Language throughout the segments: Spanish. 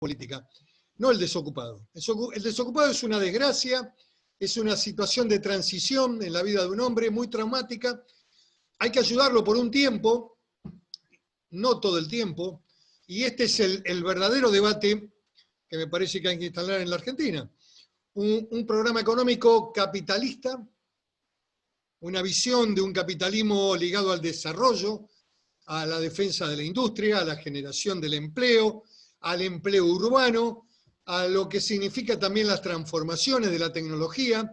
política, no el desocupado. El desocupado es una desgracia, es una situación de transición en la vida de un hombre muy traumática. Hay que ayudarlo por un tiempo, no todo el tiempo, y este es el verdadero debate que me parece que hay que instalar en la Argentina. Un programa económico capitalista, una visión de un capitalismo ligado al desarrollo, a la defensa de la industria, a la generación del empleo, al empleo urbano, a lo que significa también las transformaciones de la tecnología,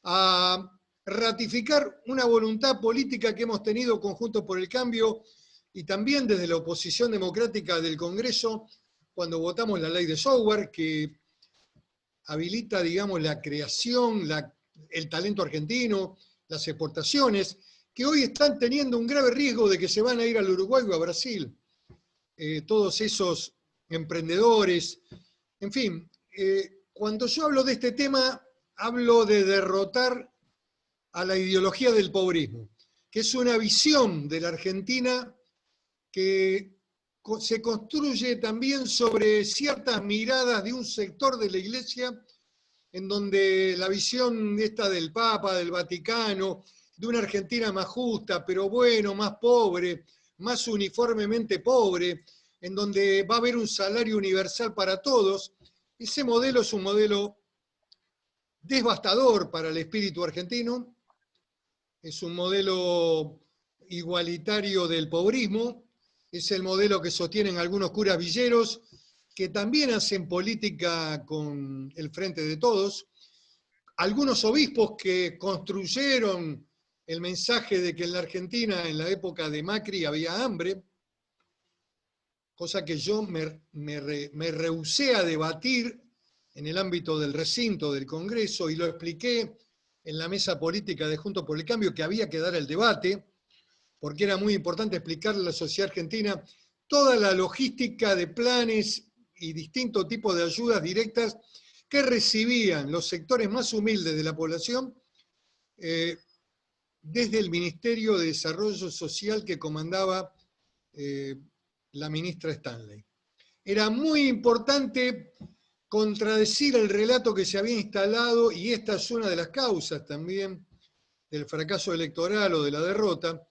a ratificar una voluntad política que hemos tenido conjuntos por el cambio y también desde la oposición democrática del Congreso, cuando votamos la ley de software, que habilita, digamos, la creación, el talento argentino, las exportaciones, que hoy están teniendo un grave riesgo de que se van a ir al Uruguay o a Brasil. Todos esos emprendedores, en fin, cuando yo hablo de este tema, hablo de derrotar a la ideología del pobrismo, que es una visión de la Argentina que se construye también sobre ciertas miradas de un sector de la Iglesia, en donde la visión esta del Papa, del Vaticano, de una Argentina más justa, pero bueno, más pobre, más uniformemente pobre, en donde va a haber un salario universal para todos, ese modelo es un modelo devastador para el espíritu argentino, es un modelo igualitario del pobrismo, es el modelo que sostienen algunos curas villeros, que también hacen política con el Frente de Todos, algunos obispos que construyeron el mensaje de que en la Argentina, en la época de Macri, había hambre, cosa que yo me rehusé a debatir en el ámbito del recinto del Congreso, y lo expliqué en la mesa política de Juntos por el Cambio, que había que dar el debate, porque era muy importante explicarle a la sociedad argentina toda la logística de planes y distintos tipos de ayudas directas que recibían los sectores más humildes de la población desde el Ministerio de Desarrollo Social que comandaba la ministra Stanley. Era muy importante contradecir el relato que se había instalado, y esta es una de las causas también del fracaso electoral o de la derrota,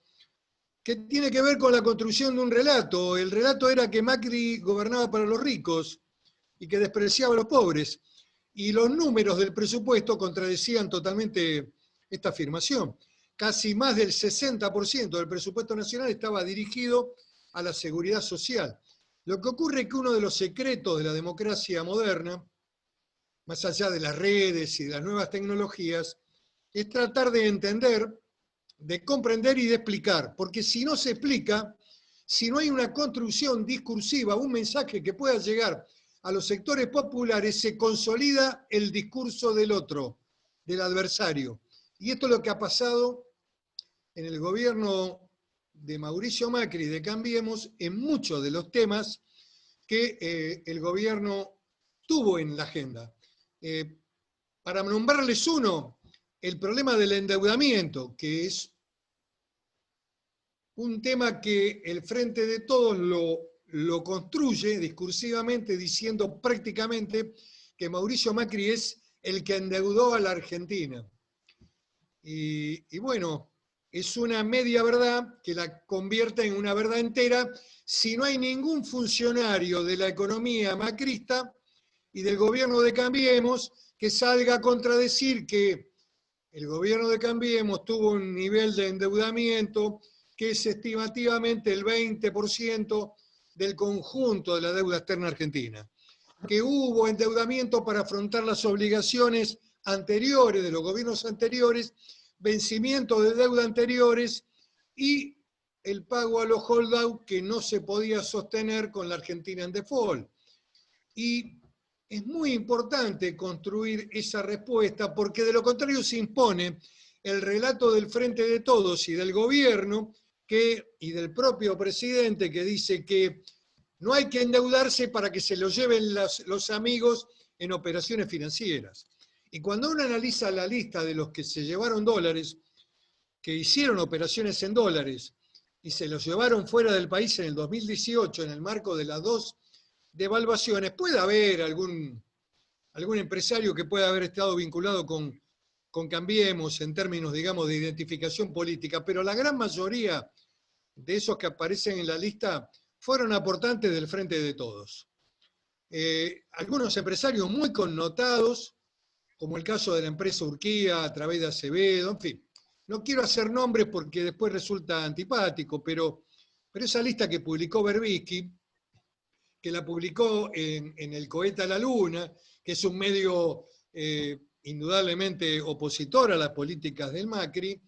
que tiene que ver con la construcción de un relato. El relato era que Macri gobernaba para los ricos y que despreciaba a los pobres. Y los números del presupuesto contradecían totalmente esta afirmación. Casi más del 60% del presupuesto nacional estaba dirigido a la seguridad social. Lo que ocurre es que uno de los secretos de la democracia moderna, más allá de las redes y de las nuevas tecnologías, es tratar de entender, de comprender y de explicar, porque si no se explica, si no hay una construcción discursiva, un mensaje que pueda llegar a los sectores populares, se consolida el discurso del otro, del adversario. Y esto es lo que ha pasado en el gobierno de Mauricio Macri, de Cambiemos, en muchos de los temas que el gobierno tuvo en la agenda. Para nombrarles uno, el problema del endeudamiento, que es un tema que el Frente de Todos lo construye discursivamente diciendo prácticamente que Mauricio Macri es el que endeudó a la Argentina. Y bueno, es una media verdad que la convierte en una verdad entera si no hay ningún funcionario de la economía macrista y del gobierno de Cambiemos que salga a contradecir que el gobierno de Cambiemos tuvo un nivel de endeudamiento que es estimativamente el 20% del conjunto de la deuda externa argentina, que hubo endeudamiento para afrontar las obligaciones anteriores de los gobiernos anteriores, vencimiento de deuda anteriores y el pago a los holdout que no se podía sostener con la Argentina en default. Y es muy importante construir esa respuesta, porque de lo contrario se impone el relato del Frente de Todos y del gobierno y del propio presidente, que dice que no hay que endeudarse para que se lo lleven los amigos en operaciones financieras. Y cuando uno analiza la lista de los que se llevaron dólares, que hicieron operaciones en dólares y se los llevaron fuera del país en el 2018 en el marco de las dos evaluaciones. Puede haber algún empresario que pueda haber estado vinculado con Cambiemos en términos, digamos, de identificación política, pero la gran mayoría de esos que aparecen en la lista fueron aportantes del Frente de Todos. Algunos empresarios muy connotados, como el caso de la empresa Urquía a través de Acevedo, en fin. No quiero hacer nombres porque después resulta antipático, pero esa lista que publicó Berbisky, que la publicó en El Cohete a la Luna, que es un medio indudablemente opositor a las políticas del Macri,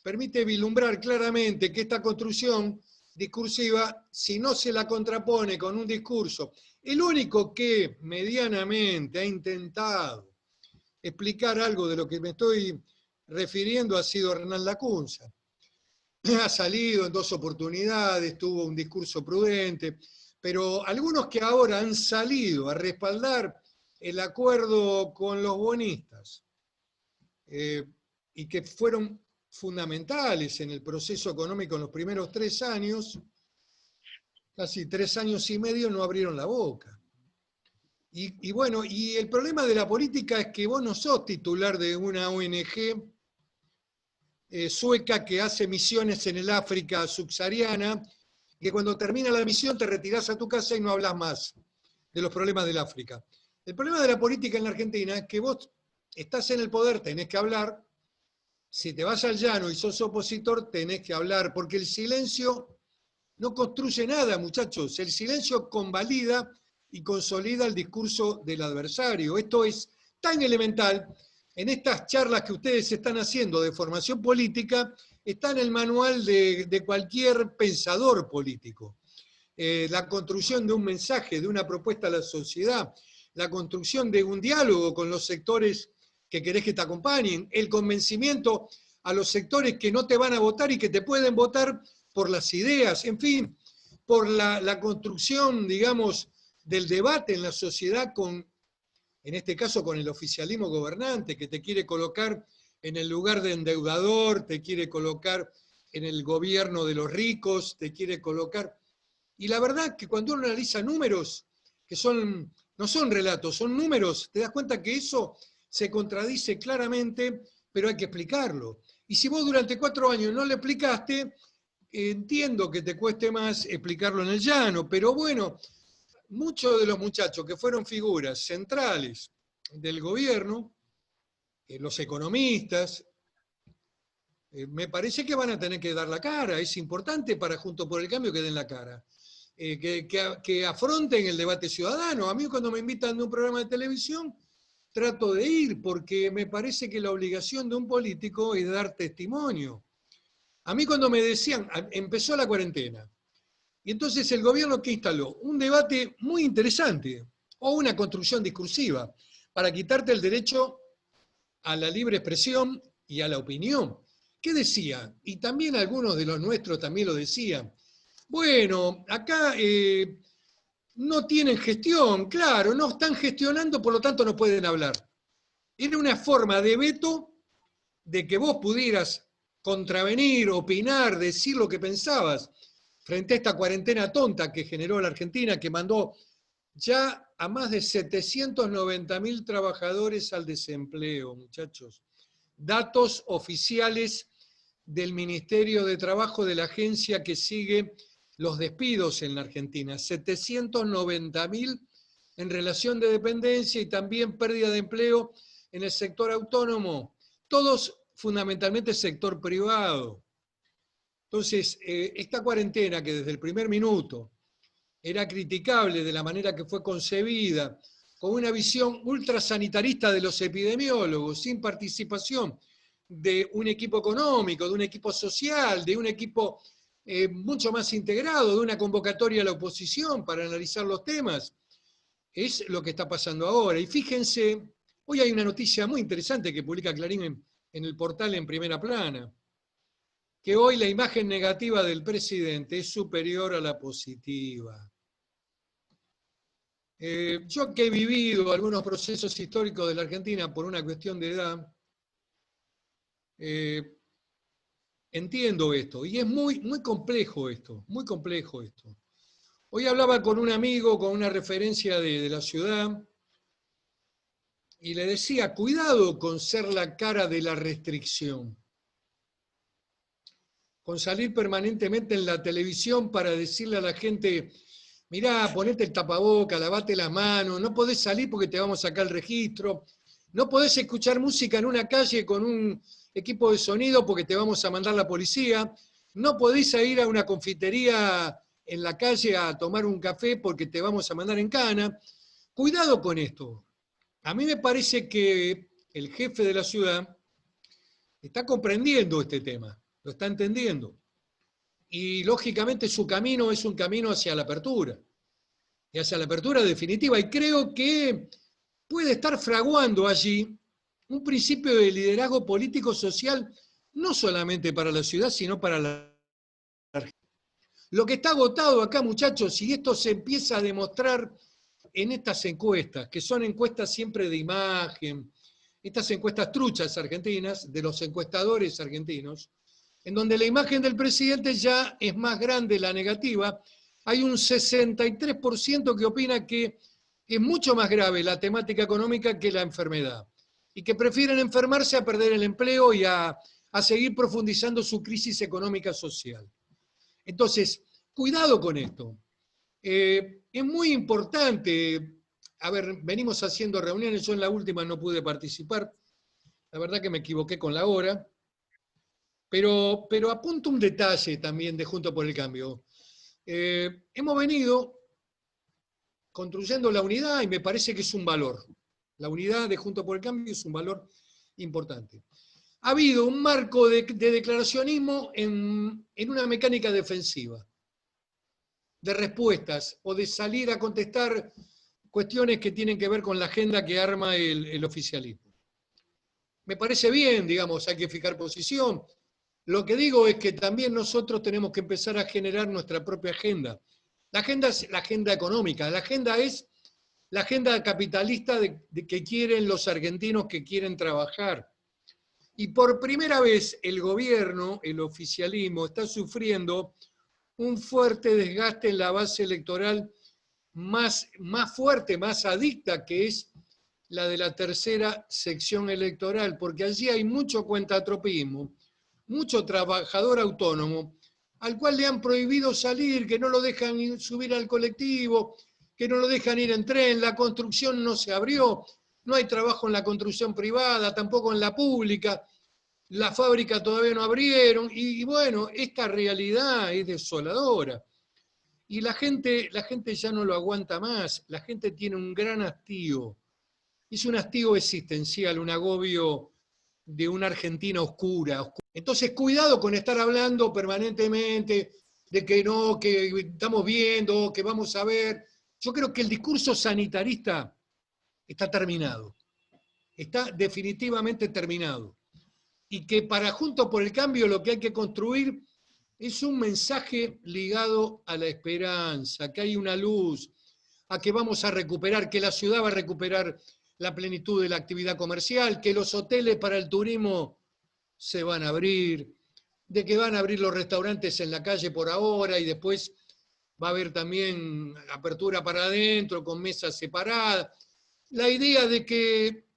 permite vislumbrar claramente que esta construcción discursiva, si no se la contrapone con un discurso, el único que medianamente ha intentado explicar algo de lo que me estoy refiriendo ha sido Hernán Lacunza. Ha salido en 2 oportunidades, tuvo un discurso prudente, pero algunos que ahora han salido a respaldar el acuerdo con los bonistas y que fueron fundamentales en el proceso económico en los primeros 3 años, casi 3 años y medio no abrieron la boca. Y bueno, y el problema de la política es que vos no sos titular de una ONG sueca que hace misiones en el África subsahariana, que cuando termina la misión te retirás a tu casa y no hablas más de los problemas del África. El problema de la política en la Argentina es que vos estás en el poder, tenés que hablar, si te vas al llano y sos opositor, tenés que hablar, porque el silencio no construye nada, muchachos. El silencio convalida y consolida el discurso del adversario. Esto es tan elemental. En estas charlas que ustedes están haciendo de formación política, está en el manual de cualquier pensador político. La construcción de un mensaje, de una propuesta a la sociedad, la construcción de un diálogo con los sectores que querés que te acompañen, el convencimiento a los sectores que no te van a votar y que te pueden votar por las ideas, en fin, por la construcción, digamos, del debate en la sociedad con, en este caso, con el oficialismo gobernante, que te quiere colocar en el lugar de endeudador, te quiere colocar en el gobierno de los ricos, te quiere colocar... Y la verdad que cuando uno analiza números, que no son relatos, son números, te das cuenta que eso se contradice claramente, pero hay que explicarlo. Y si vos durante 4 años no lo explicaste, entiendo que te cueste más explicarlo en el llano, pero bueno, muchos de los muchachos que fueron figuras centrales del gobierno, los economistas, me parece que van a tener que dar la cara. Es importante para Juntos por el Cambio que den la cara. Que afronten el debate ciudadano. A mí cuando me invitan de un programa de televisión, trato de ir, porque me parece que la obligación de un político es dar testimonio. A mí cuando me decían, empezó la cuarentena, y entonces el gobierno que instaló un debate muy interesante, o una construcción discursiva, para quitarte el derecho a la libre expresión y a la opinión. ¿Qué decía? Y también algunos de los nuestros también lo decían. Bueno, acá no tienen gestión, claro, no están gestionando, por lo tanto no pueden hablar. Era una forma de veto de que vos pudieras contravenir, opinar, decir lo que pensabas frente a esta cuarentena tonta que generó la Argentina, que mandó ya a más de 790.000 trabajadores al desempleo, muchachos. Datos oficiales del Ministerio de Trabajo, de la agencia que sigue los despidos en la Argentina. 790.000 en relación de dependencia y también pérdida de empleo en el sector autónomo. Todos fundamentalmente sector privado. Entonces, esta cuarentena que desde el primer minuto era criticable de la manera que fue concebida, con una visión ultrasanitarista de los epidemiólogos, sin participación de un equipo económico, de un equipo social, de un equipo mucho más integrado, de una convocatoria a la oposición para analizar los temas, es lo que está pasando ahora. Y fíjense, hoy hay una noticia muy interesante que publica Clarín en el portal en primera plana, que hoy la imagen negativa del presidente es superior a la positiva. Yo que he vivido algunos procesos históricos de la Argentina por una cuestión de edad, entiendo esto, y es muy, muy complejo esto, muy complejo esto. Hoy hablaba con un amigo, con una referencia de la ciudad, y le decía, cuidado con ser la cara de la restricción, con salir permanentemente en la televisión para decirle a la gente, mirá, ponete el tapaboca, lavate las manos, no podés salir porque te vamos a sacar el registro, no podés escuchar música en una calle con un equipo de sonido porque te vamos a mandar la policía, no podés ir a una confitería en la calle a tomar un café porque te vamos a mandar en cana. Cuidado con esto. A mí me parece que el jefe de la ciudad está comprendiendo este tema, lo está entendiendo. Y lógicamente su camino es un camino hacia la apertura, y hacia la apertura definitiva. Y creo que puede estar fraguando allí un principio de liderazgo político-social, no solamente para la ciudad, sino para la región. Lo que está agotado acá, muchachos, y esto se empieza a demostrar en estas encuestas, que son encuestas siempre de imagen, estas encuestas truchas argentinas, de los encuestadores argentinos, en donde la imagen del presidente ya es más grande la negativa. Hay un 63% que opina que es mucho más grave la temática económica que la enfermedad, y que prefieren enfermarse a perder el empleo y a seguir profundizando su crisis económica social. Entonces, cuidado con esto. Es muy importante, a ver, venimos haciendo reuniones, yo en la última no pude participar, la verdad que me equivoqué con la hora, pero apunto un detalle también de Juntos por el Cambio. Hemos venido construyendo la unidad y me parece que es un valor. La unidad de Juntos por el Cambio es un valor importante. Ha habido un marco de declaracionismo en una mecánica defensiva, de respuestas o de salir a contestar cuestiones que tienen que ver con la agenda que arma el oficialismo. Me parece bien, digamos, hay que fijar posición. Lo que digo es que también nosotros tenemos que empezar a generar nuestra propia agenda. La agenda es la agenda económica, la agenda es la agenda capitalista de que quieren los argentinos que quieren trabajar. Y por primera vez el gobierno, el oficialismo, está sufriendo un fuerte desgaste en la base electoral más fuerte, más adicta, que es la de la tercera sección electoral, porque allí hay mucho cuentatropismo, mucho trabajador autónomo, al cual le han prohibido salir, que no lo dejan subir al colectivo, que no lo dejan ir en tren, la construcción no se abrió, no hay trabajo en la construcción privada, tampoco en la pública, la fábrica todavía no abrieron, y bueno, esta realidad es desoladora. Y la gente ya no lo aguanta más, la gente tiene un gran hastío, es un hastío existencial, un agobio de una Argentina oscura. Entonces, cuidado con estar hablando permanentemente de que no, que estamos viendo, que vamos a ver. Yo creo que el discurso sanitarista está terminado, está definitivamente terminado. Y que para Juntos por el Cambio lo que hay que construir es un mensaje ligado a la esperanza, que hay una luz, a que vamos a recuperar, que la ciudad va a recuperar la plenitud de la actividad comercial, que los hoteles para el turismo se van a abrir, de que van a abrir los restaurantes en la calle por ahora y después va a haber también apertura para adentro con mesas separadas. La idea de que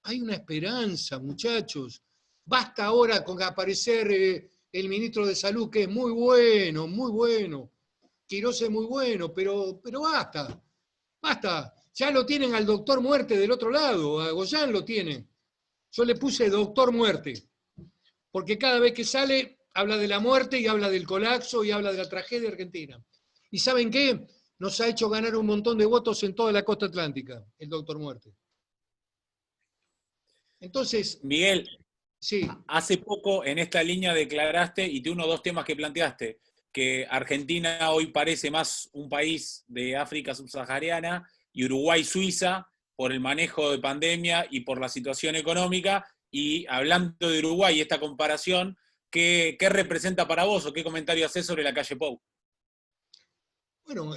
hay una esperanza, muchachos. Basta ahora con aparecer el ministro de Salud, que es muy bueno, muy bueno. Quirós es muy bueno, pero basta, basta. Ya lo tienen al doctor Muerte del otro lado, a Goyán lo tienen. Yo le puse doctor Muerte, porque cada vez que sale habla de la muerte y habla del colapso y habla de la tragedia argentina. ¿Y saben qué? Nos ha hecho ganar un montón de votos en toda la costa atlántica, el doctor Muerte. Entonces, Miguel, sí. hace poco en esta línea declaraste, y de uno o dos temas que planteaste, que Argentina hoy parece más un país de África subsahariana y Uruguay Suiza por el manejo de pandemia y por la situación económica. Y hablando de Uruguay, esta comparación, ¿qué representa para vos o qué comentario haces sobre la calle Pou? Bueno,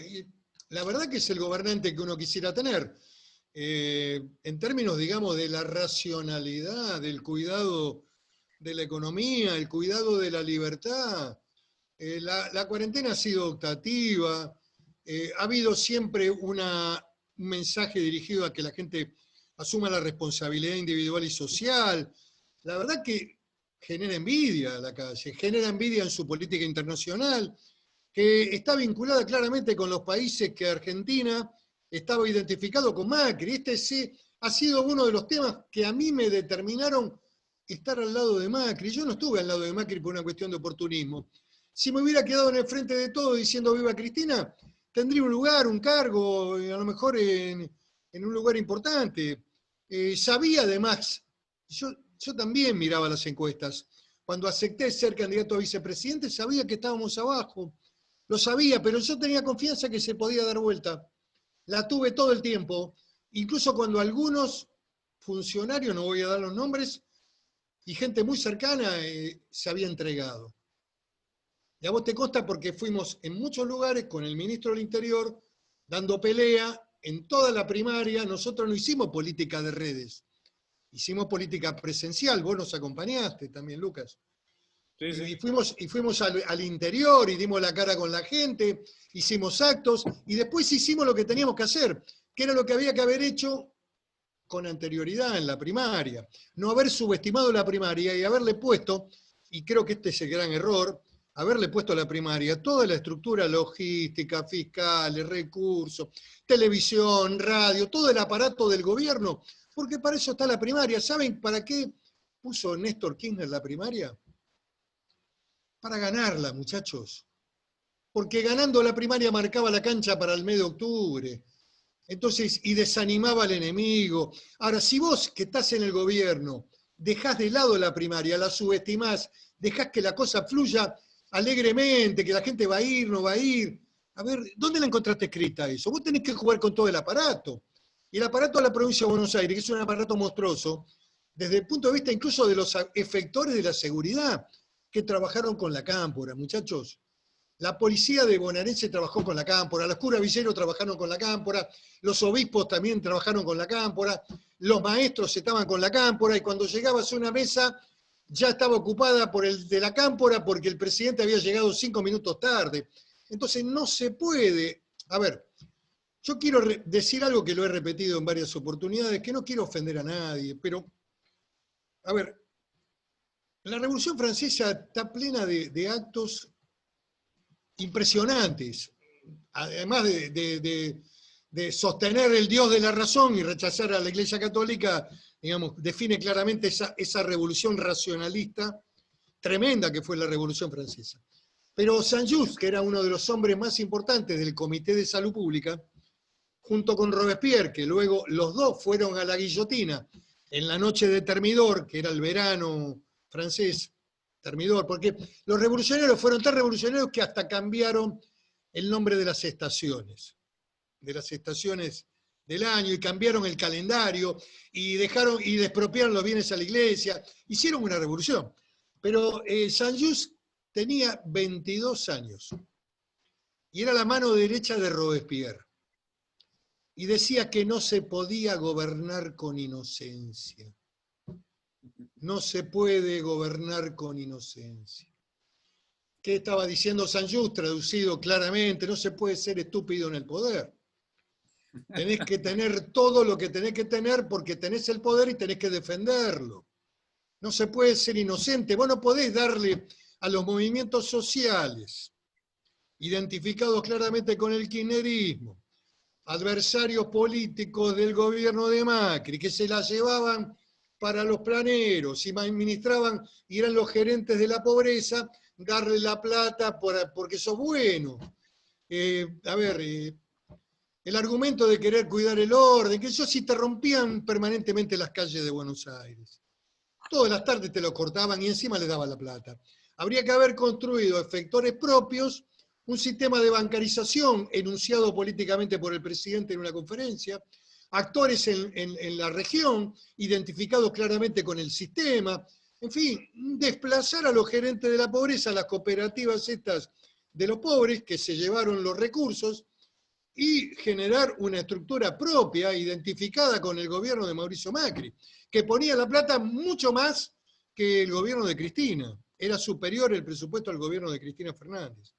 la verdad que es el gobernante que uno quisiera tener. En términos, digamos, de la racionalidad, del cuidado de la economía, el cuidado de la libertad, la cuarentena ha sido optativa, Ha habido siempre un mensaje dirigido a que la gente asuma la responsabilidad individual y social. La verdad que genera envidia a la calle, genera envidia en su política internacional, que está vinculada claramente con los países que Argentina estaba identificado con Macri. Este sí ha sido uno de los temas que a mí me determinaron estar al lado de Macri. Yo no estuve al lado de Macri por una cuestión de oportunismo. Si me hubiera quedado en el frente de todo diciendo viva Cristina, tendría un lugar, un cargo, a lo mejor en un lugar importante. Sabía además, yo también miraba las encuestas. Cuando acepté ser candidato a vicepresidente, sabía que estábamos abajo. Lo sabía, pero yo tenía confianza que se podía dar vuelta. La tuve todo el tiempo, incluso cuando algunos funcionarios, no voy a dar los nombres, y gente muy cercana se había entregado. Y a vos te consta porque fuimos en muchos lugares con el ministro del Interior, dando pelea en toda la primaria. Nosotros no hicimos política de redes, hicimos política presencial. Vos nos acompañaste también, Lucas. Sí, sí. Y fuimos al interior y dimos la cara con la gente, hicimos actos y después hicimos lo que teníamos que hacer, que era lo que había que haber hecho con anterioridad en la primaria. No haber subestimado la primaria y haberle puesto, y creo que este es el gran error, haberle puesto a la primaria toda la estructura logística, fiscales, recursos, televisión, radio, todo el aparato del gobierno, porque para eso está la primaria. ¿Saben para qué puso Néstor Kirchner la primaria? Para ganarla, muchachos. Porque ganando la primaria marcaba la cancha para el mes de octubre. Entonces, y desanimaba al enemigo. Ahora, si vos que estás en el gobierno dejás de lado la primaria, la subestimás, dejás que la cosa fluya alegremente, que la gente va a ir, no va a ir. A ver, ¿dónde la encontraste escrita eso? Vos tenés que jugar con todo el aparato. Y el aparato de la provincia de Buenos Aires, que es un aparato monstruoso, desde el punto de vista incluso de los efectores de la seguridad, que trabajaron con la cámpora, muchachos. La policía de bonaerense trabajó con la cámpora, los curas villeros trabajaron con la cámpora, los obispos también trabajaron con la cámpora, los maestros estaban con la cámpora, y cuando llegabas a una mesa ya estaba ocupada por el de la cámpora porque el presidente había llegado 5 minutos tarde. Entonces no se puede. A ver, yo quiero decir algo que lo he repetido en varias oportunidades, que no quiero ofender a nadie, pero, a ver, la Revolución Francesa está plena de actos impresionantes, además de sostener el Dios de la razón y rechazar a la Iglesia Católica, digamos, define claramente esa revolución racionalista tremenda que fue la Revolución Francesa. Pero Saint-Just, que era uno de los hombres más importantes del Comité de Salud Pública, junto con Robespierre, que luego los dos fueron a la guillotina en la noche de Thermidor, que era el verano francés, Thermidor, porque los revolucionarios fueron tan revolucionarios que hasta cambiaron el nombre de las estaciones del año, y cambiaron el calendario, y dejaron y expropiaron los bienes a la iglesia, hicieron una revolución. Pero Saint-Just tenía 22 años, y era la mano derecha de Robespierre, y decía que no se podía gobernar con inocencia. No se puede gobernar con inocencia. ¿Qué estaba diciendo Saint-Just? Traducido claramente, no se puede ser estúpido en el poder. Tenés que tener todo lo que tenés que tener porque tenés el poder y tenés que defenderlo. No se puede ser inocente. Vos no podés darle a los movimientos sociales, identificados claramente con el kirchnerismo, adversarios políticos del gobierno de Macri, que se la llevaban para los planeros y administraban y eran los gerentes de la pobreza, darle la plata porque sos bueno. El argumento de querer cuidar el orden, que eso sí te rompían permanentemente las calles de Buenos Aires. Todas las tardes te lo cortaban y encima le daban la plata. Habría que haber construido efectores propios, un sistema de bancarización enunciado políticamente por el presidente en una conferencia, actores en la región, identificados claramente con el sistema, en fin, desplazar a los gerentes de la pobreza, a las cooperativas estas de los pobres que se llevaron los recursos, y generar una estructura propia, identificada con el gobierno de Mauricio Macri, que ponía la plata mucho más que el gobierno de Cristina. Era superior el presupuesto al gobierno de Cristina Fernández.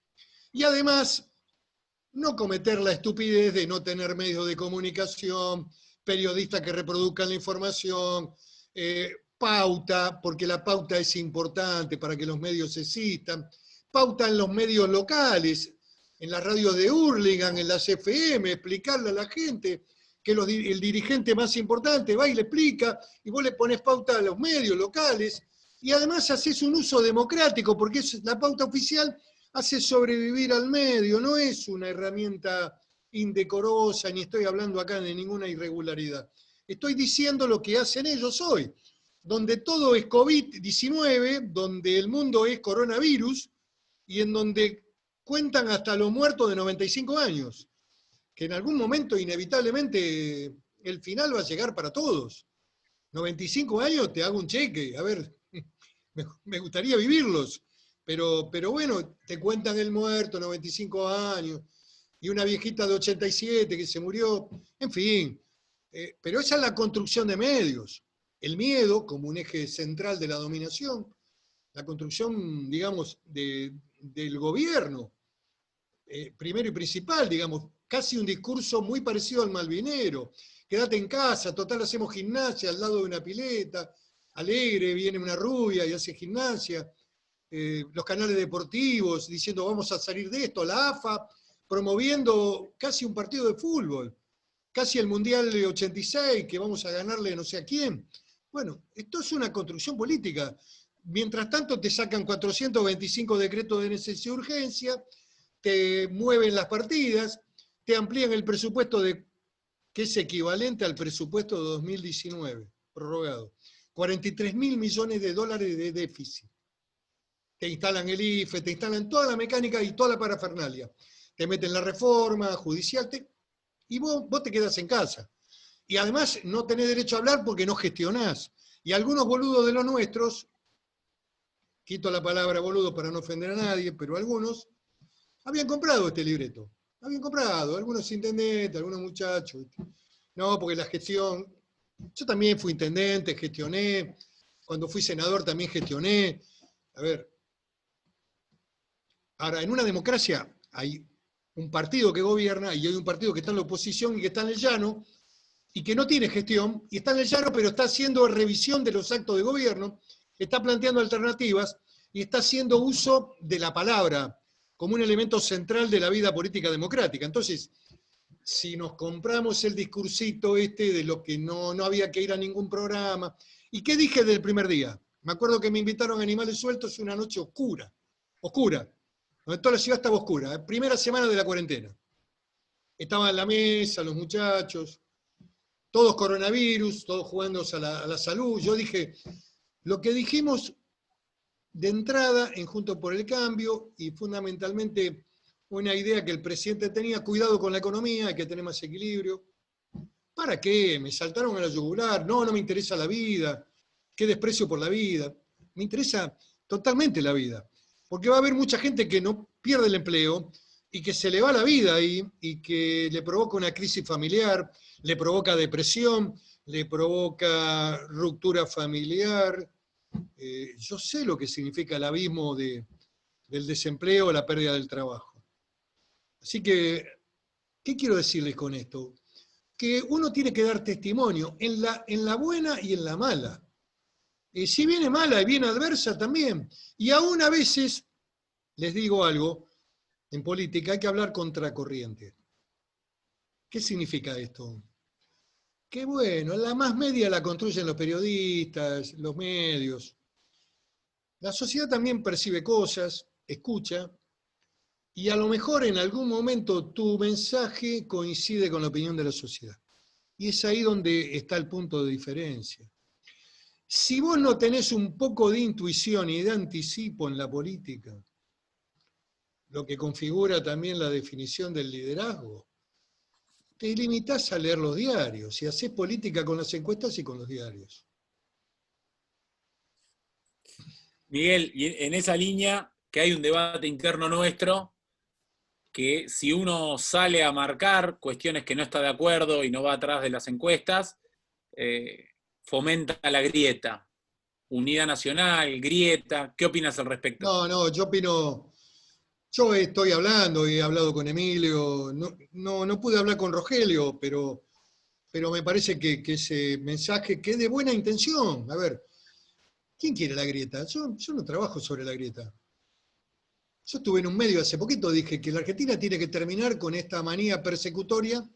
Y además, no cometer la estupidez de no tener medios de comunicación, periodistas que reproduzcan la información, pauta, porque la pauta es importante para que los medios existan, pauta en los medios locales, en las radios de Hurlingham, en las FM, explicarle a la gente que el dirigente más importante va y le explica, y vos le pones pauta a los medios locales, y además haces un uso democrático, porque la pauta oficial hace sobrevivir al medio, no es una herramienta indecorosa, ni estoy hablando acá de ninguna irregularidad. Estoy diciendo lo que hacen ellos hoy, donde todo es COVID-19, donde el mundo es coronavirus, y en donde cuentan hasta los muertos de 95 años, que en algún momento inevitablemente el final va a llegar para todos. 95 años, te hago un cheque, a ver, me gustaría vivirlos, pero bueno, te cuentan el muerto, 95 años, y una viejita de 87 que se murió, en fin. Pero esa es la construcción de medios. El miedo como un eje central de la dominación, la construcción, digamos, del gobierno, primero y principal, digamos, casi un discurso muy parecido al malvinero. Quédate en casa, total hacemos gimnasia al lado de una pileta, alegre, viene una rubia y hace gimnasia. Los canales deportivos diciendo vamos a salir de esto, la AFA promoviendo casi un partido de fútbol, casi el Mundial de 86, que vamos a ganarle no sé a quién. Bueno, esto es una construcción política. Mientras tanto te sacan 425 decretos de necesidad y urgencia, te mueven las partidas, te amplían el presupuesto que es equivalente al presupuesto de 2019, prorrogado. 43.000 millones de dólares de déficit. Te instalan el IFE, te instalan toda la mecánica y toda la parafernalia. Te meten la reforma judicial y vos te quedás en casa. Y además no tenés derecho a hablar porque no gestionás. Y algunos boludos de los nuestros, quito la palabra boludo para no ofender a nadie, pero algunos habían comprado este libreto. Habían comprado, algunos intendentes, algunos muchachos. No, porque la gestión... Yo también fui intendente, gestioné. Cuando fui senador también gestioné. A ver. Ahora, en una democracia hay un partido que gobierna y hay un partido que está en la oposición y que está en el llano y que no tiene gestión, y está en el llano pero está haciendo revisión de los actos de gobierno, está planteando alternativas y está haciendo uso de la palabra como un elemento central de la vida política democrática. Entonces, si nos compramos el discursito de lo que no había que ir a ningún programa, ¿y qué dije del primer día? Me acuerdo que me invitaron a Animales Sueltos una noche oscura, donde toda la ciudad estaba oscura, primera semana de la cuarentena. Estaban en la mesa los muchachos, todos coronavirus, todos jugando a la salud. Yo dije, lo que dijimos de entrada en Juntos por el Cambio, y fundamentalmente una idea que el presidente tenía, cuidado con la economía, hay que tener más equilibrio. ¿Para qué? Me saltaron a la yugular, no me interesa la vida, qué desprecio por la vida. Me interesa totalmente la vida, porque va a haber mucha gente que no pierde el empleo y que se le va la vida ahí y que le provoca una crisis familiar, le provoca depresión, le provoca ruptura familiar. Yo sé lo que significa el abismo del desempleo, la pérdida del trabajo. Así que, ¿qué quiero decirles con esto? Que uno tiene que dar testimonio en la buena y en la mala. Si viene mala y viene adversa también. Y aún a veces, les digo algo, en política hay que hablar contracorriente. ¿Qué significa esto? Que bueno, la más media la construyen los periodistas, los medios. La sociedad también percibe cosas, escucha, y a lo mejor en algún momento tu mensaje coincide con la opinión de la sociedad. Y es ahí donde está el punto de diferencia. Si vos no tenés un poco de intuición y de anticipo en la política, lo que configura también la definición del liderazgo, te limitás a leer los diarios y hacés política con las encuestas y con los diarios. Miguel, y en esa línea que hay un debate interno nuestro, que si uno sale a marcar cuestiones que no está de acuerdo y no va atrás de las encuestas, fomenta la grieta. Unidad Nacional, grieta, ¿qué opinas al respecto? No, yo opino Yo estoy hablando, he hablado con Emilio, no pude hablar con Rogelio, pero me parece que ese mensaje que es de buena intención. A ver, ¿quién quiere la grieta? Yo no trabajo sobre la grieta. Yo estuve en un medio hace poquito, dije que la Argentina tiene que terminar con esta manía persecutoria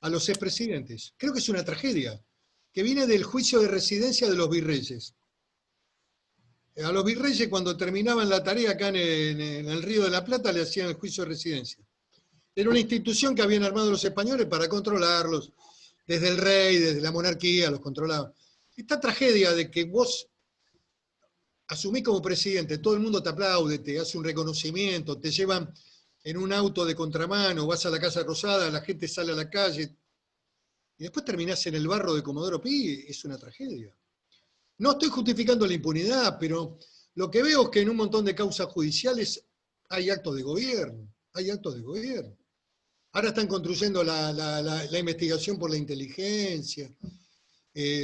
a los expresidentes. Creo que es una tragedia, que viene del juicio de residencia de los virreyes. A los virreyes, cuando terminaban la tarea acá en el Río de la Plata, le hacían el juicio de residencia. Era una institución que habían armado los españoles para controlarlos. Desde el rey, desde la monarquía, los controlaban. Esta tragedia de que vos asumís como presidente, todo el mundo te aplaude, te hace un reconocimiento, te llevan en un auto de contramano, vas a la Casa Rosada, la gente sale a la calle, y después terminás en el barro de Comodoro Pi, es una tragedia. No estoy justificando la impunidad, pero lo que veo es que en un montón de causas judiciales hay actos de gobierno, hay actos de gobierno. Ahora están construyendo la investigación por la inteligencia,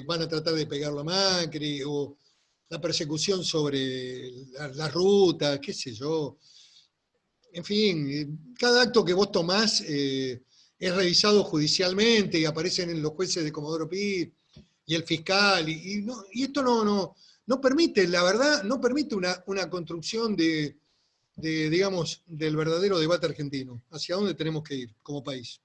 van a tratar de pegarlo a Macri, o la persecución sobre la ruta, qué sé yo. En fin, cada acto que vos tomás es revisado judicialmente y aparecen en los jueces de Comodoro Pi y el fiscal, y esto no permite, la verdad, no permite una construcción digamos, del verdadero debate argentino, hacia dónde tenemos que ir como país.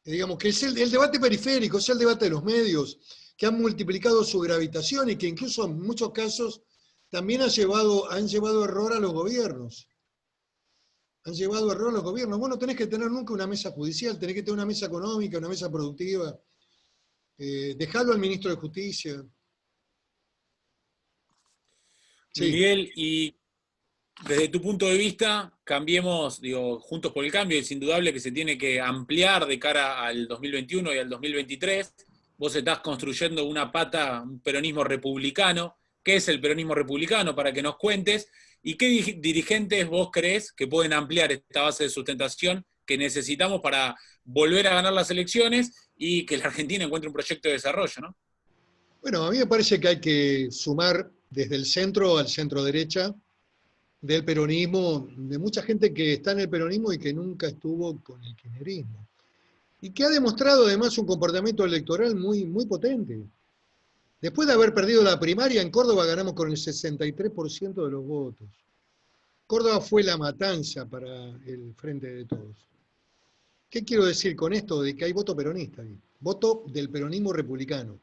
Digamos que es el debate periférico, es el debate de los medios, que han multiplicado su gravitación y que incluso en muchos casos también han llevado error a los gobiernos. Han llevado error a los gobiernos. Vos no tenés que tener nunca una mesa judicial, tenés que tener una mesa económica, una mesa productiva. Dejalo al ministro de Justicia. Sí. Miguel, y desde tu punto de vista, cambiemos, digo, Juntos por el Cambio, es indudable que se tiene que ampliar de cara al 2021 y al 2023. Vos estás construyendo una pata, un peronismo republicano. ¿Qué es el peronismo republicano? Para que nos cuentes. ¿Y qué dirigentes vos creés que pueden ampliar esta base de sustentación que necesitamos para volver a ganar las elecciones y que la Argentina encuentre un proyecto de desarrollo, ¿no? Bueno, a mí me parece que hay que sumar desde el centro al centro derecha del peronismo, de mucha gente que está en el peronismo y que nunca estuvo con el kirchnerismo. Y que ha demostrado además un comportamiento electoral muy potente. Después de haber perdido la primaria, en Córdoba ganamos con el 63% de los votos. Córdoba fue la matanza para el Frente de Todos. ¿Qué quiero decir con esto? De que hay voto peronista ahí, voto del peronismo republicano.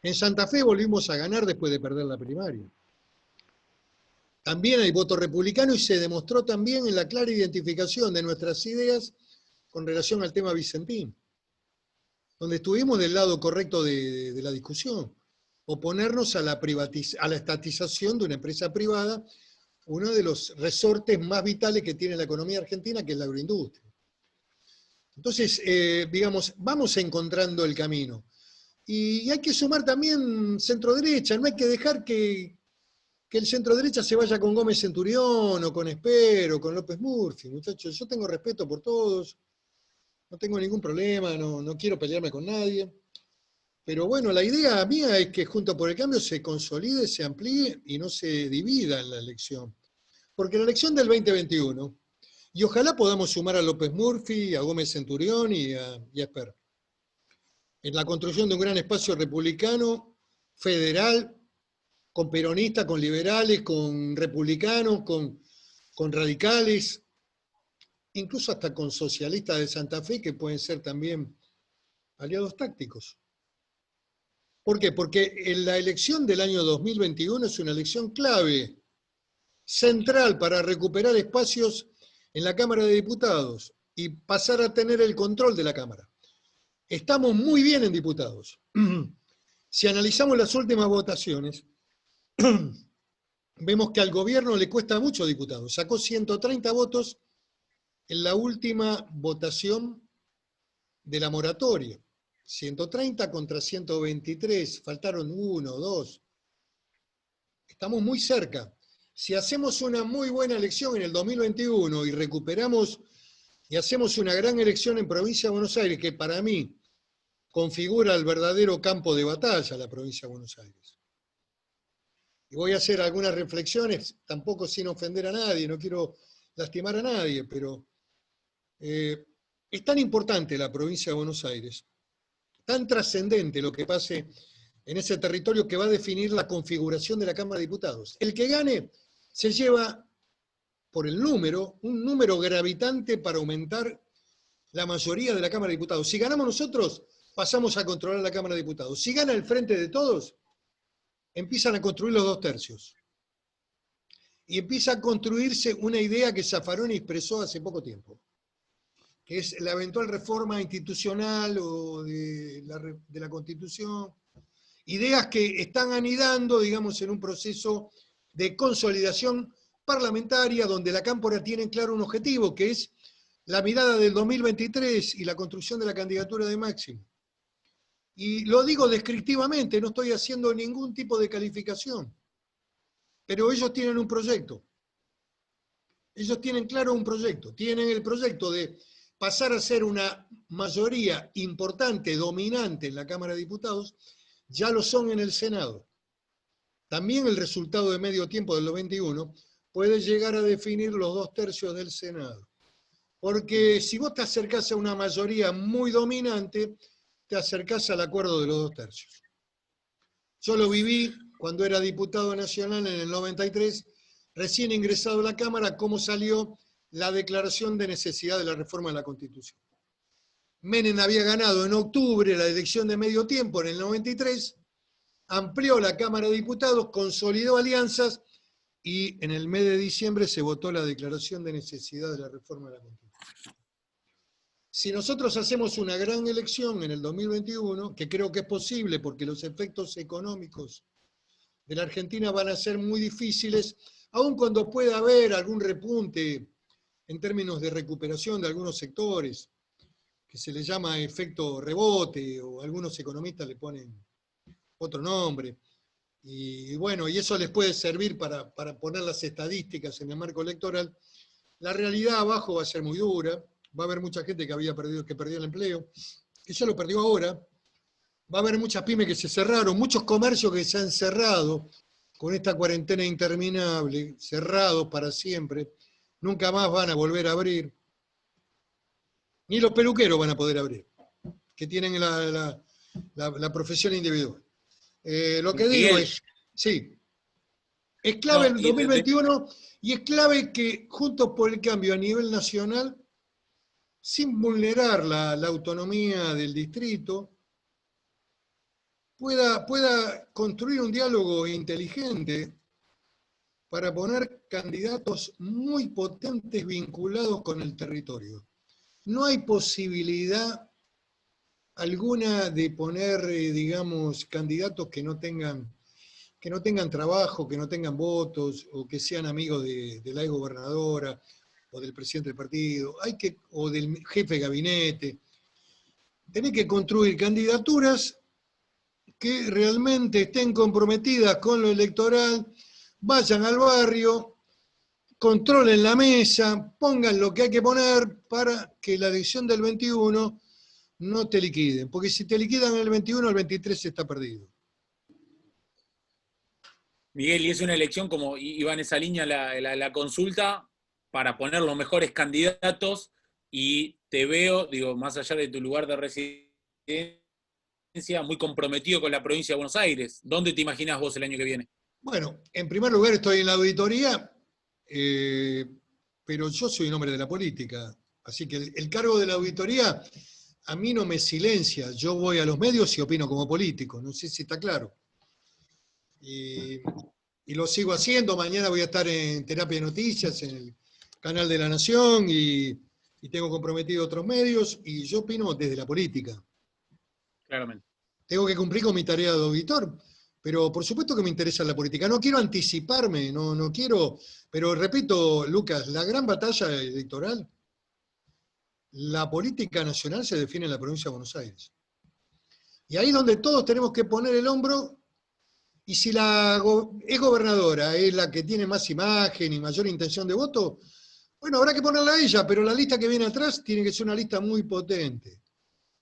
En Santa Fe volvimos a ganar después de perder la primaria. También hay voto republicano y se demostró también en la clara identificación de nuestras ideas con relación al tema Vicentín, donde estuvimos del lado correcto de la discusión, oponernos a la estatización de una empresa privada, uno de los resortes más vitales que tiene la economía argentina, que es la agroindustria. Entonces, digamos, vamos encontrando el camino. Y hay que sumar también centro-derecha, no hay que dejar que el centro-derecha se vaya con Gómez Centurión, o con Esper, o con López Murphy, muchachos. Yo tengo respeto por todos, no tengo ningún problema, no quiero pelearme con nadie. Pero bueno, la idea mía es que Juntos por el Cambio se consolide, se amplíe y no se divida en la elección. Porque la elección del 2021, y ojalá podamos sumar a López Murphy, a Gómez Centurión y a Esper, en la construcción de un gran espacio republicano, federal, con peronistas, con liberales, con republicanos, con radicales, incluso hasta con socialistas de Santa Fe, que pueden ser también aliados tácticos. ¿Por qué? Porque en la elección del año 2021 es una elección clave, central para recuperar espacios en la Cámara de Diputados y pasar a tener el control de la Cámara. Estamos muy bien en diputados. Si analizamos las últimas votaciones, vemos que al gobierno le cuesta mucho diputados. Sacó 130 votos en la última votación de la moratoria. 130 contra 123, faltaron 1, 2. Estamos muy cerca. Si hacemos una muy buena elección en el 2021 y recuperamos y hacemos una gran elección en Provincia de Buenos Aires, que para mí configura el verdadero campo de batalla la Provincia de Buenos Aires. Y voy a hacer algunas reflexiones, tampoco sin ofender a nadie, no quiero lastimar a nadie, pero es tan importante la provincia de Buenos Aires, tan trascendente lo que pase en ese territorio que va a definir la configuración de la Cámara de Diputados. El que gane se lleva por el número, un número gravitante para aumentar la mayoría de la Cámara de Diputados. Si ganamos nosotros, pasamos a controlar la Cámara de Diputados. Si gana el Frente de Todos, empiezan a construir los 2/3. Y empieza a construirse una idea que Zaffaroni expresó hace poco tiempo, que es la eventual reforma institucional o de la Constitución. Ideas que están anidando, digamos, en un proceso de consolidación parlamentaria, donde la Cámpora tiene claro un objetivo, que es la mirada del 2023 y la construcción de la candidatura de Máximo. Y lo digo descriptivamente, no estoy haciendo ningún tipo de calificación, pero ellos tienen un proyecto. Ellos tienen claro un proyecto. Tienen el proyecto de pasar a ser una mayoría importante, dominante en la Cámara de Diputados. Ya lo son en el Senado. También el resultado de medio tiempo del 91 puede llegar a definir los 2/3 del Senado. Porque si vos te acercás a una mayoría muy dominante, te acercás al acuerdo de los 2/3. Yo lo viví cuando era diputado nacional en el 93, recién ingresado a la Cámara, cómo salió la declaración de necesidad de la reforma de la Constitución. Menem había ganado en octubre la elección de medio tiempo en el 93, amplió la Cámara de Diputados, consolidó alianzas y en el mes de diciembre se votó la declaración de necesidad de la reforma de la Constitución. Si nosotros hacemos una gran elección en el 2021, que creo que es posible porque los efectos económicos de la Argentina van a ser muy difíciles, aun cuando pueda haber algún repunte en términos de recuperación de algunos sectores, que se le llama efecto rebote, o algunos economistas le ponen otro nombre. Y bueno, y eso les puede servir para poner las estadísticas en el marco electoral. La realidad abajo va a ser muy dura, va a haber mucha gente que perdió el empleo, que ya lo perdió ahora, va a haber muchas pymes que se cerraron, muchos comercios que se han cerrado con esta cuarentena interminable, cerrados para siempre, nunca más van a volver a abrir. Ni los peluqueros van a poder abrir, que tienen la profesión individual. Lo que digo es, sí, es clave el 2021 y es clave que Juntos por el Cambio a nivel nacional, sin vulnerar la autonomía del distrito, pueda construir un diálogo inteligente para poner candidatos muy potentes vinculados con el territorio. No hay posibilidad alguna de poner, digamos, candidatos que no tengan trabajo, que no tengan votos, o que sean amigos de la exgobernadora, o del presidente del partido, o del jefe de gabinete. Tenés que construir candidaturas que realmente estén comprometidas con lo electoral, vayan al barrio, controlen la mesa, pongan lo que hay que poner para que la elección del 21 no te liquiden, porque si te liquidan el 21, el 23 está perdido. Miguel, y es una elección, como iba en esa línea la consulta, para poner los mejores candidatos, y te veo, digo, más allá de tu lugar de residencia, muy comprometido con la provincia de Buenos Aires. ¿Dónde te imaginas vos el año que viene? Bueno, en primer lugar estoy en la auditoría, pero yo soy un hombre de la política, así que el cargo de la auditoría a mí no me silencia, yo voy a los medios y opino como político, no sé si está claro. Y lo sigo haciendo, mañana voy a estar en Terapia de Noticias, en el canal de La Nación, y tengo comprometido otros medios, y yo opino desde la política. Claramente. Tengo que cumplir con mi tarea de auditor, pero por supuesto que me interesa la política. No quiero anticiparme, no quiero, pero repito, Lucas, la gran batalla electoral, la política nacional se define en la provincia de Buenos Aires. Y ahí es donde todos tenemos que poner el hombro, y si la exgobernadora es la que tiene más imagen y mayor intención de voto, bueno, habrá que ponerla a ella, pero la lista que viene atrás tiene que ser una lista muy potente,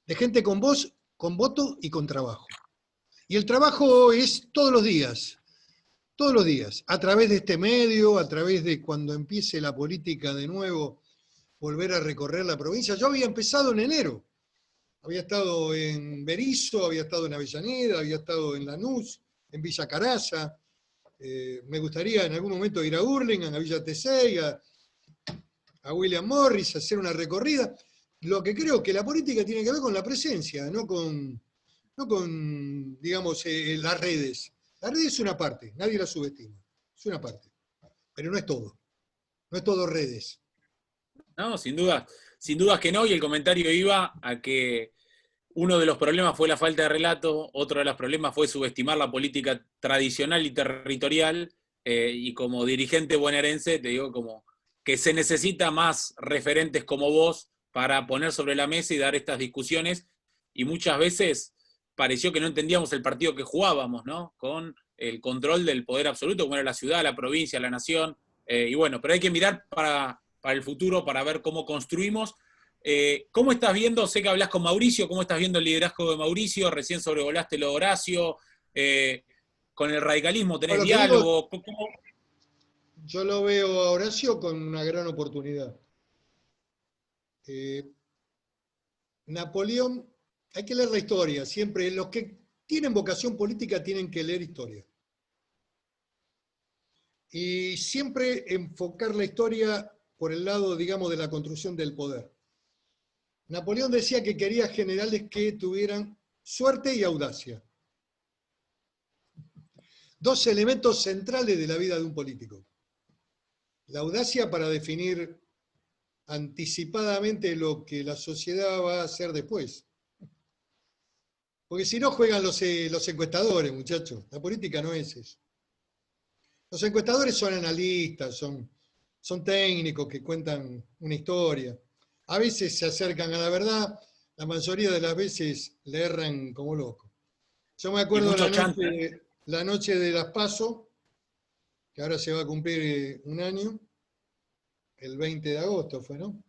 de gente con voz, con voto y con trabajo. Y el trabajo es todos los días. todos los días, a través de este medio, a través de cuando empiece la política de nuevo, volver a recorrer la provincia. Yo había empezado en enero, había estado en Berisso, había estado en Avellaneda, había estado en Lanús, en Villa Caraza. Me gustaría en algún momento ir a Hurlingham, a Villa Tesey, a William Morris, hacer una recorrida. Lo que creo que la política tiene que ver con la presencia, no con digamos, las redes. La red es una parte, nadie la subestima, es una parte, pero no es todo. No es todo redes. No, sin dudas que no, y el comentario iba a que uno de los problemas fue la falta de relato, otro de los problemas fue subestimar la política tradicional y territorial, y como dirigente bonaerense te digo como que se necesita más referentes como vos para poner sobre la mesa y dar estas discusiones, y muchas veces pareció que no entendíamos el partido que jugábamos, ¿no? Con el control del poder absoluto, como era la ciudad, la provincia, la nación, y bueno, pero hay que mirar para el futuro, para ver cómo construimos. ¿Cómo estás viendo? Sé que hablas con Mauricio, ¿cómo estás viendo el liderazgo de Mauricio? Recién sobrevolaste lo de Horacio, con el radicalismo, ¿tenés diálogo? Yo lo veo a Horacio con una gran oportunidad. Napoleón, hay que leer la historia, siempre. Los que tienen vocación política tienen que leer historia. Y siempre enfocar la historia por el lado, digamos, de la construcción del poder. Napoleón decía que quería generales que tuvieran suerte y audacia. Dos elementos centrales de la vida de un político. La audacia para definir anticipadamente lo que la sociedad va a hacer después. Porque si no juegan los encuestadores, muchachos. La política no es eso. Los encuestadores son analistas, son técnicos que cuentan una historia. A veces se acercan a la verdad, la mayoría de las veces le erran como locos. Yo me acuerdo la noche de las PASO, que ahora se va a cumplir un año, el 20 de agosto fue, ¿no?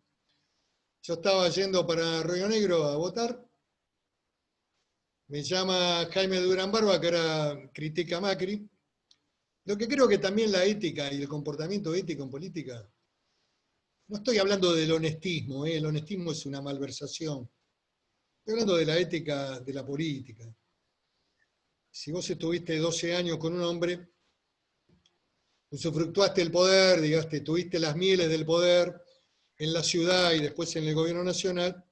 Yo estaba yendo para Río Negro a votar, me llama Jaime Durán Barba, que ahora critica a Macri. Lo que creo que también la ética y el comportamiento ético en política, no estoy hablando del honestismo, el honestismo es una malversación. Estoy hablando de la ética de la política. Si vos estuviste 12 años con un hombre, usufructuaste el poder, digaste, tuviste las mieles del poder en la ciudad y después en el gobierno nacional,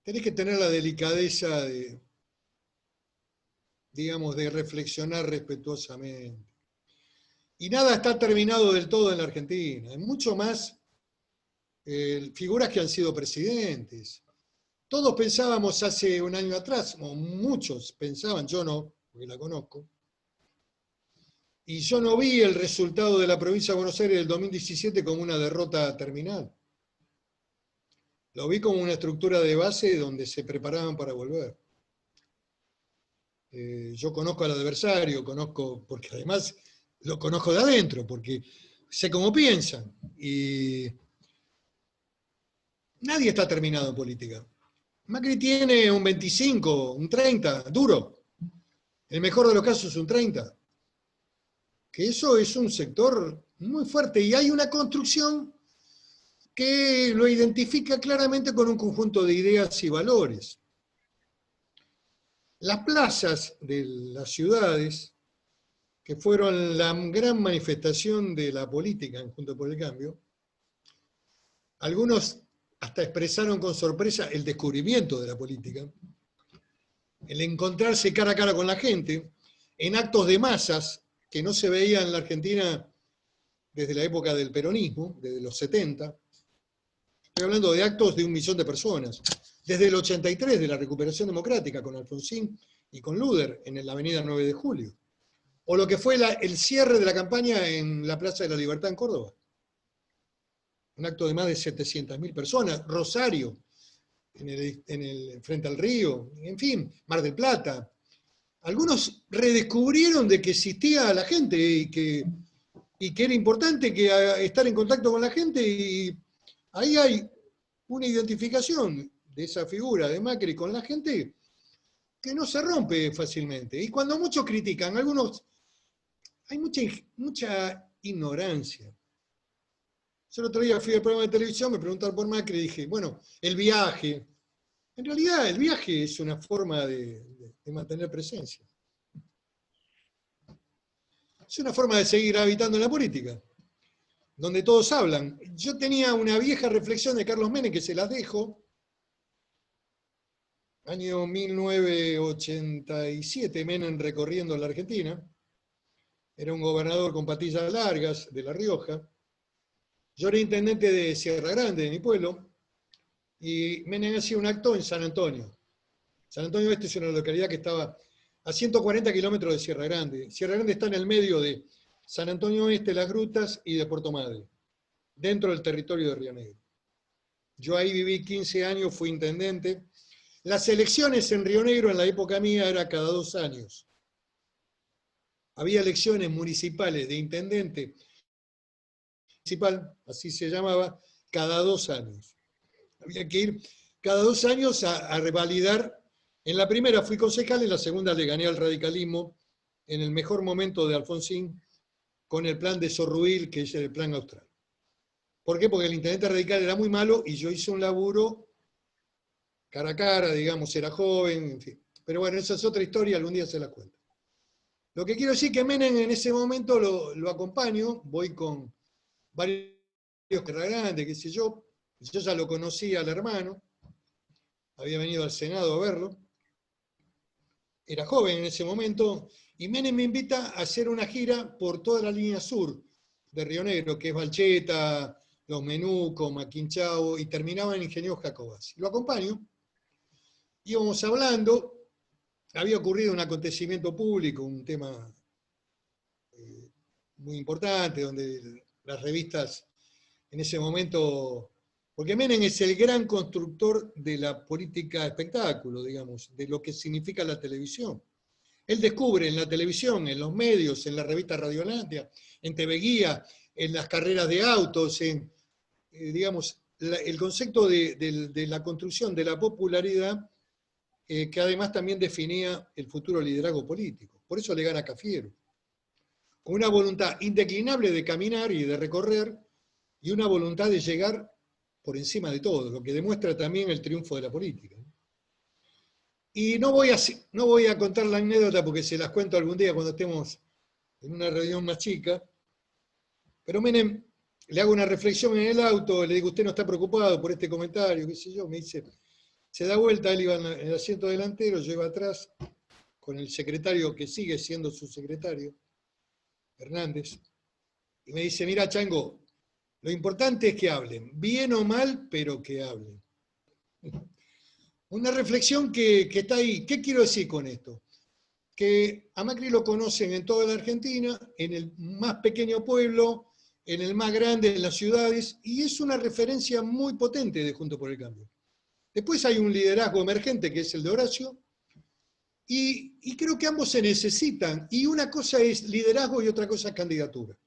tenés que tener la delicadeza de, digamos, de reflexionar respetuosamente. Y nada está terminado del todo en la Argentina. Hay mucho más figuras que han sido presidentes. Todos pensábamos hace un año atrás, o muchos pensaban, yo no, porque la conozco, y yo no vi el resultado de la provincia de Buenos Aires del 2017 como una derrota terminal. Lo vi como una estructura de base donde se preparaban para volver. Yo conozco al adversario, porque además lo conozco de adentro, porque sé cómo piensan. Y nadie está terminado en política. Macri tiene un 25, un 30, duro. El mejor de los casos un 30. Que eso es un sector muy fuerte y hay una construcción que lo identifica claramente con un conjunto de ideas y valores. Las plazas de las ciudades, que fueron la gran manifestación de la política en Juntos por el Cambio, algunos hasta expresaron con sorpresa el descubrimiento de la política, el encontrarse cara a cara con la gente, en actos de masas que no se veían en la Argentina desde la época del peronismo, desde los 70. Estoy hablando de actos de 1 millón de personas. Desde el 83, de la recuperación democrática, con Alfonsín y con Luder, en la avenida 9 de Julio. O lo que fue el cierre de la campaña en la Plaza de la Libertad en Córdoba. Un acto de más de 700.000 personas. Rosario, frente al río. En fin, Mar del Plata. Algunos redescubrieron de que existía la gente y que era importante estar en contacto con la gente, y ahí hay una identificación de esa figura de Macri con la gente que no se rompe fácilmente. Y cuando muchos critican, algunos hay mucha ignorancia. Yo el otro día fui al programa de televisión, me preguntaron por Macri y dije, bueno, el viaje. En realidad el viaje es una forma de mantener presencia. Es una forma de seguir habitando en la política, donde todos hablan. Yo tenía una vieja reflexión de Carlos Menem, que se las dejo, año 1987, Menem recorriendo la Argentina. Era un gobernador con patillas largas de La Rioja. Yo era intendente de Sierra Grande, de mi pueblo, y Menem hacía un acto en San Antonio. San Antonio Oeste es una localidad que estaba a 140 kilómetros de Sierra Grande. Sierra Grande está en el medio de San Antonio Oeste, Las Grutas y de Puerto Madre, dentro del territorio de Río Negro. Yo ahí viví 15 años, fui intendente. Las elecciones en Río Negro en la época mía era cada 2 años. Había elecciones municipales de intendente municipal, así se llamaba, cada 2 años. Había que ir cada 2 años a revalidar. En la primera fui concejal, en la segunda le gané al radicalismo, en el mejor momento de Alfonsín, con el plan de Sorruil, que es el plan austral. ¿Por qué? Porque el intendente radical era muy malo y yo hice un laburo cara a cara, digamos, era joven, en fin. Pero bueno, esa es otra historia, algún día se la cuento. Lo que quiero decir es que Menem en ese momento lo acompaño, voy con varios grandes, qué sé yo ya lo conocía al hermano, había venido al Senado a verlo, era joven en ese momento, y Menem me invita a hacer una gira por toda la línea sur de Río Negro, que es Valcheta, Los Menucos, Maquinchao, y terminaba en Ingeniero Jacobacci. Lo acompaño, íbamos hablando, había ocurrido un acontecimiento público, un tema muy importante, donde las revistas en ese momento, porque Menem es el gran constructor de la política espectáculo, digamos, de lo que significa la televisión. Él descubre en la televisión, en los medios, en la revista Radiolandia, en TV Guía, en las carreras de autos, en, digamos, el concepto de la construcción de la popularidad, que además también definía el futuro liderazgo político. Por eso le gana a Cafiero. Con una voluntad indeclinable de caminar y de recorrer, y una voluntad de llegar por encima de todo, lo que demuestra también el triunfo de la política. Y no voy a contar la anécdota porque se las cuento algún día cuando estemos en una reunión más chica, pero Menem, le hago una reflexión en el auto, le digo, usted no está preocupado por este comentario, qué sé yo, me dice, se da vuelta, él iba en el asiento delantero, yo iba atrás, con el secretario que sigue siendo su secretario, Hernández, y me dice, mira, Chango, lo importante es que hablen, bien o mal, pero que hablen. Una reflexión que está ahí. ¿Qué quiero decir con esto? Que a Macri lo conocen en toda la Argentina, en el más pequeño pueblo, en el más grande, en las ciudades, y es una referencia muy potente de Juntos por el Cambio. Después hay un liderazgo emergente, que es el de Horacio, y creo que ambos se necesitan, y una cosa es liderazgo y otra cosa es candidatura.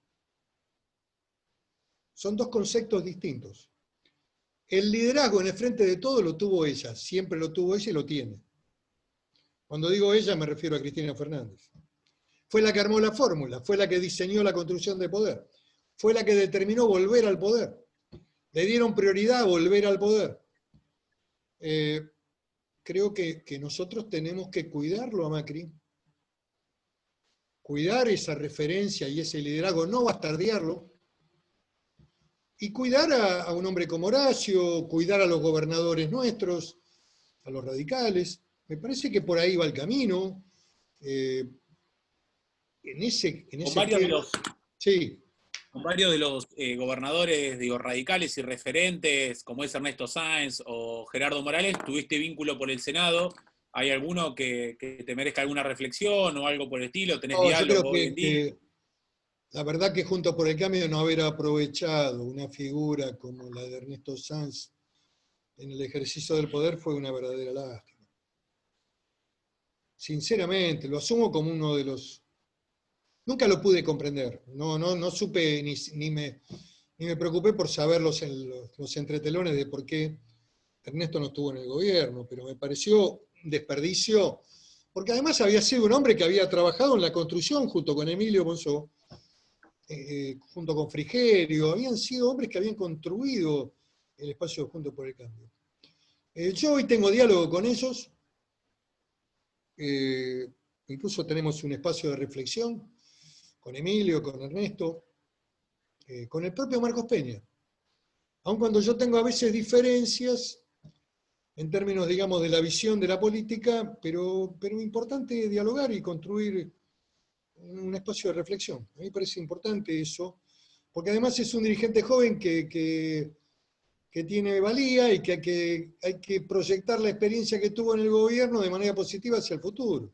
Son dos conceptos distintos. El liderazgo en el frente de todo lo tuvo ella, siempre lo tuvo ella y lo tiene. Cuando digo ella me refiero a Cristina Fernández. Fue la que armó la fórmula, fue la que diseñó la construcción de poder, fue la que determinó volver al poder. Le dieron prioridad a volver al poder. Creo que nosotros tenemos que cuidarlo a Macri, cuidar esa referencia y ese liderazgo, no bastardearlo, y cuidar a un hombre como Horacio, cuidar a los gobernadores nuestros, a los radicales. Me parece que por ahí va el camino. En ese sí. Con varios de los gobernadores, digo, radicales y referentes, como es Ernesto Sáenz o Gerardo Morales, tuviste vínculo por el Senado. ¿Hay alguno que te merezca alguna reflexión o algo por el estilo? ¿Tenés diálogo yo creo hoy en día? La verdad que Juntos por el Cambio no haber aprovechado una figura como la de Ernesto Sanz en el ejercicio del poder fue una verdadera lástima. Sinceramente, lo asumo como uno de los... Nunca lo pude comprender, no supe ni me preocupé por saber los entretelones de por qué Ernesto no estuvo en el gobierno, pero me pareció un desperdicio porque además había sido un hombre que había trabajado en la construcción junto con Emilio Monzó, junto con Frigerio, habían sido hombres que habían construido el espacio Juntos por el Cambio. Yo hoy tengo diálogo con ellos, incluso tenemos un espacio de reflexión con Emilio, con Ernesto, con el propio Marcos Peña. Aun cuando yo tengo a veces diferencias en términos, digamos, de la visión de la política, pero importante dialogar y construir un espacio de reflexión. A mí me parece importante eso, porque además es un dirigente joven que tiene valía y que hay que proyectar la experiencia que tuvo en el gobierno de manera positiva hacia el futuro.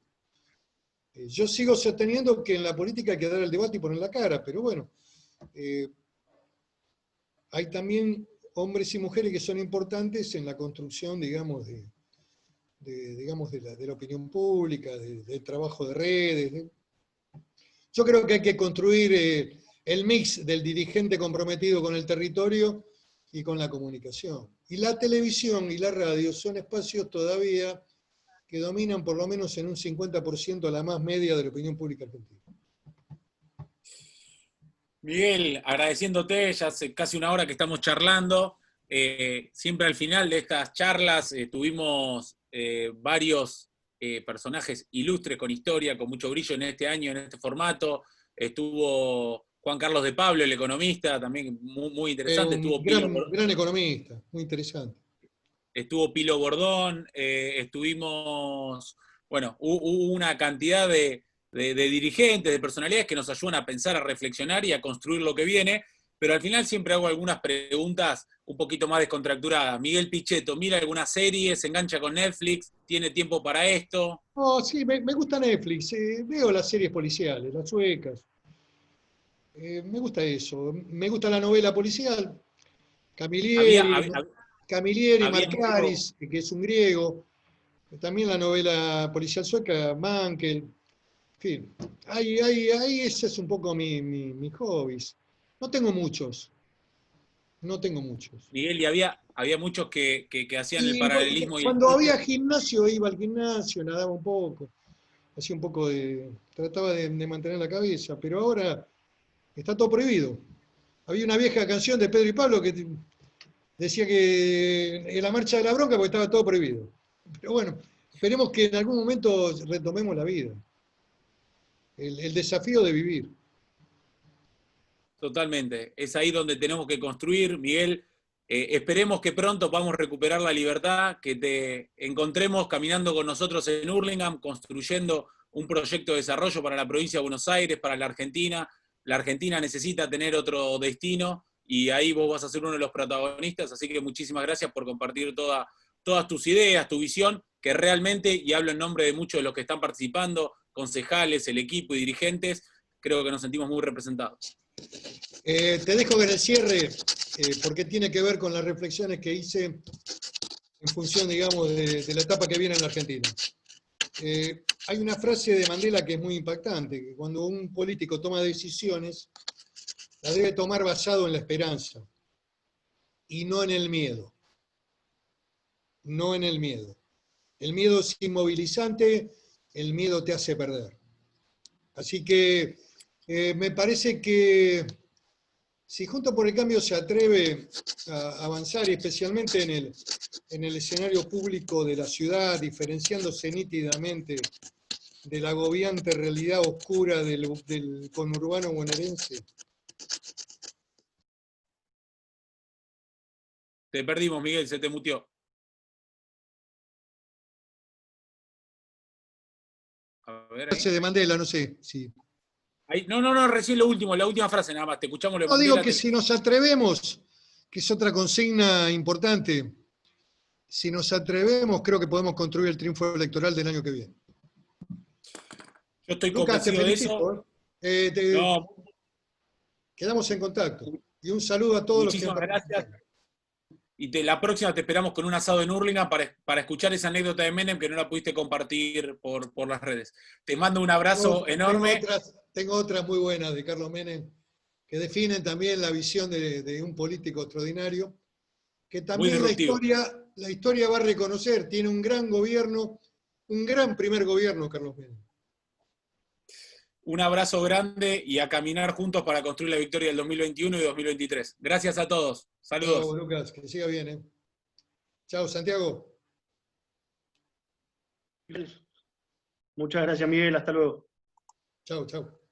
Yo sigo sosteniendo que en la política hay que dar el debate y poner la cara, pero bueno, hay también hombres y mujeres que son importantes en la construcción, digamos, de la opinión pública, del trabajo de redes. Yo creo que hay que construir el mix del dirigente comprometido con el territorio y con la comunicación. Y la televisión y la radio son espacios todavía que dominan por lo menos en un 50% la más media de la opinión pública argentina. Miguel, agradeciéndote, ya hace casi una hora que estamos charlando. Siempre al final de estas charlas tuvimos varios personajes ilustres con historia, con mucho brillo en este año, en este formato. Estuvo Juan Carlos de Pablo, el economista, también muy interesante. Un gran economista, muy interesante. Estuvo Pilo Bordón, estuvimos, bueno, hubo una cantidad de dirigentes, de personalidades que nos ayudan a pensar, a reflexionar y a construir lo que viene, pero al final siempre hago algunas preguntas un poquito más descontracturadas. Miguel Pichetto, ¿mira alguna serie? ¿Se engancha con Netflix? ¿Tiene tiempo para esto? Oh, sí, me gusta Netflix, veo las series policiales, las suecas. Me gusta eso, me gusta la novela policial, Camilleri, Camilleri, Markaris, que es un griego, también la novela policial sueca, Mankell, en fin, ahí ese es un poco mi hobbies. No tengo muchos. Miguel, y había muchos que hacían el Y paralelismo. cuando había gimnasio, iba al gimnasio, nadaba un poco, hacía un poco trataba de mantener la cabeza, pero ahora está todo prohibido. Había una vieja canción de Pedro y Pablo que decía que en la marcha de la bronca porque estaba todo prohibido. Pero bueno, esperemos que en algún momento retomemos la vida. El desafío de vivir. Totalmente. Es ahí donde tenemos que construir, Miguel. Esperemos que pronto podamos recuperar la libertad, que te encontremos caminando con nosotros en Hurlingham, construyendo un proyecto de desarrollo para la provincia de Buenos Aires, para la Argentina. La Argentina necesita tener otro destino y ahí vos vas a ser uno de los protagonistas, así que muchísimas gracias por compartir todas tus ideas, tu visión, que realmente, y hablo en nombre de muchos de los que están participando, concejales, el equipo y dirigentes, creo que nos sentimos muy representados. Te dejo en el cierre, porque tiene que ver con las reflexiones que hice en función, digamos, de la etapa que viene en la Argentina. Hay una frase de Mandela que es muy impactante, que cuando un político toma decisiones, la debe tomar basado en la esperanza y no en el miedo. No en el miedo. El miedo es inmovilizante, el miedo te hace perder. Así que me parece que si Juntos por el Cambio se atreve a avanzar, y especialmente en el escenario público de la ciudad, diferenciándose nítidamente de la agobiante realidad oscura del conurbano bonaerense. Te perdimos, Miguel, se te muteó. A ver, ahí. De Mandela, no sé si... Ahí, no, recién lo último, la última frase nada más. Te escuchamos lo de No, Mandela. digo que si nos atrevemos, que es otra consigna importante, si nos atrevemos, creo que podemos construir el triunfo electoral del año que viene. Yo estoy Lucas, convencido de eso. No. Quedamos en contacto. Y un saludo a todos los que han participado. Gracias. Y la próxima te esperamos con un asado en Hurlingham para escuchar esa anécdota de Menem que no la pudiste compartir por las redes. Te mando un abrazo enorme. Tengo otras muy buenas de Carlos Menem que definen también la visión de un político extraordinario, que también la historia va a reconocer, tiene un gran gobierno un gran primer gobierno, Carlos Menem. Un abrazo grande y a caminar juntos para construir la victoria del 2021 y 2023. Gracias a todos. Saludos. Chao, Lucas, que siga bien, ¿eh? Chao, Santiago. Muchas gracias, Miguel. Hasta luego. Chao, chao.